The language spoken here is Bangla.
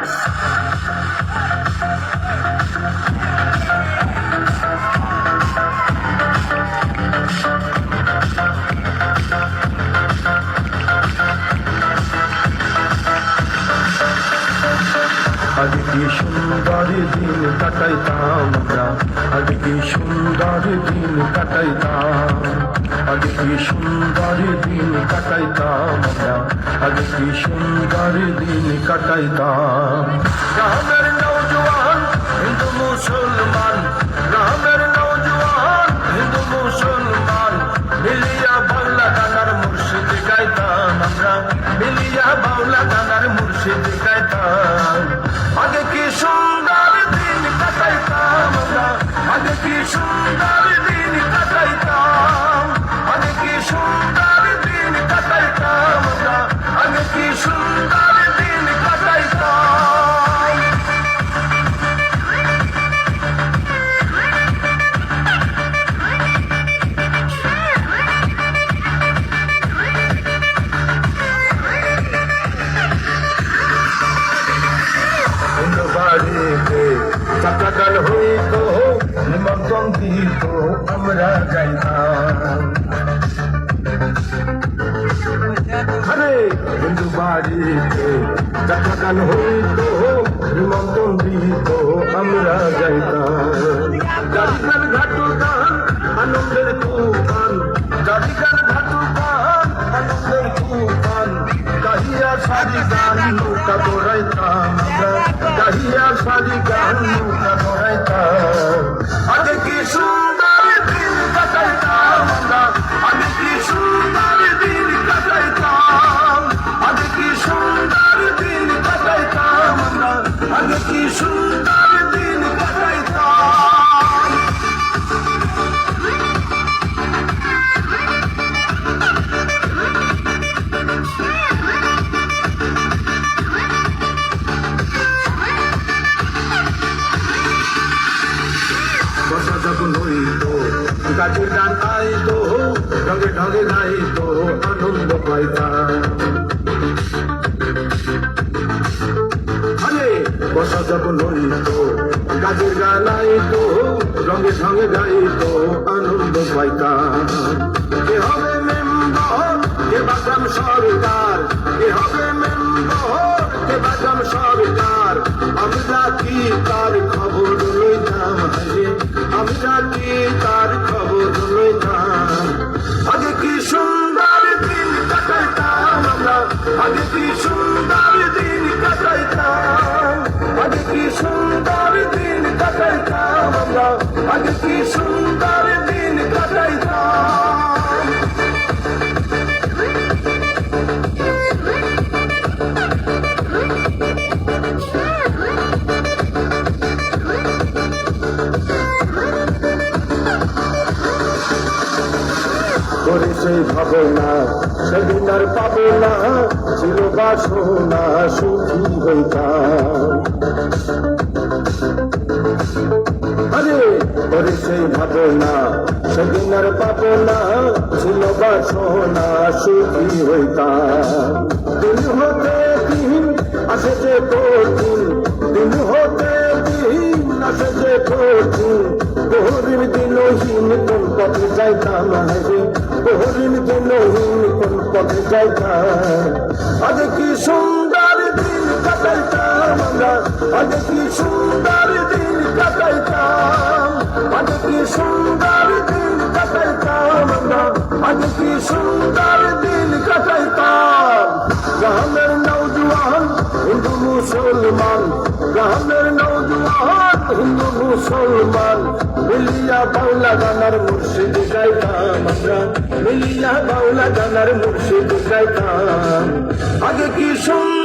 আজ কি সুন্দর দিন কাটাইতাম আমরা, আজ কি সুন্দর দিন কাটাইতাম, আজ কি সুন্দর দিন কাটাইতাম আমরা, আজ কি সুন্দর দিন কাটাইতাম। গ্রামের নওজোয়ান হিন্দু মুসলমান, গ্রামের নওজোয়ান হিন্দু মুসলমান, মিলিয়া বাংলা গানার মুর্শিদ গাইতাম আমরা, মিলিয়া বাংলা গানার মুর্শিদ গাইতাম। আগে কি সুন্দর দিন কাটাইতাম আমরা, আগে কি সুন্দর দিন কাটাইতাম, আগে কি সুন্দর দিন কাটাইতাম আমরা, আগে কি সুন্দর দিন কাটাইতাম। বাড়িতে চাকাগান হইত, নিমন্ত্রণ দিত আমরা যাইতাম। আরে হিন্দু বাড়িতে চাকাগান হইত, নিমন্ত্রণ দিত আমরা যাইতাম। জারিগান ঘাটু গান আনন্দের তুফান, জারিগান ঘাটু গান আনন্দের তুফান, গাহিয়া সারি গান নৌকা দৌড়াইতাম আমরা, গাহিয়া সারি গান নৌকা দৌড়াইতাম। আগে কি সুন্দর দিন কাটাইতাম আমরা, আগে কি সুন্দর দিন কাটাইতাম, আগে কি সুন্দর দিন কাটাইতাম আমরা, আগে কি সুন্দর দিন কাটাইতাম। বর্ষা যখন হইত গাছের গান আইত, ঢঙে ঢঙে গাইত আনন্দ পাইতাম। আরে বর্ষা যখন হইত গাছের গান আইত, রঙে ঢঙে গাইত আনন্দ পাইতাম। কে হবে মেম্বার, কে বাগাম সরকার, কে হবে মেম্বার, কে বাগাম সরকার, আমরা কি তার খবর লইতাম, আমরা কি তার খবর লইতাম। আগে কি সুন্দর দিন কাটাইতাম আমরা, আগে কি সুন্দর দিন কাটাইতাম, আগে কি সুন্দর দিন কাটাইতাম আমরা, আগে কি সুন্দর দিন কাটাইতাম। করে সেই ভাবনা সেদিন আর পাবো না, ছিল বাসনা সুখী হইতাম। আরে করে সেই ভাবনা সেদিন আর পাবো না, ছিল বাসনা সুখী হইতাম। দিন হতে দিন আসে যে কঠিন, দিন হতে দিন আসে যে কঠিন, বহুদিন দিনহীন কোন পথে যাইতাম রে, বহুদিন দিনহীন কোন পথে যাইতাম। আগে কি সুন্দর দিন কাটাইতাম আমরা, আগে কি সুন্দর দিন কাটাইতাম, আগে কি সুন্দর দিন কাটাইতাম আমরা, আগে কি সুন্দর দিন কাটাইতাম। গ্রামের নওজোয়ান হিন্দু মুসলমান, গ্রামের নওজোয়ান হিন্দু মুসলমান, মিলিয়া বাউলা গানার মুর্শিদ গাইতাম আমরা, মিলিয়া বাউলা গানার মুর্শিদ গাইতাম। আগে কি সুন্দর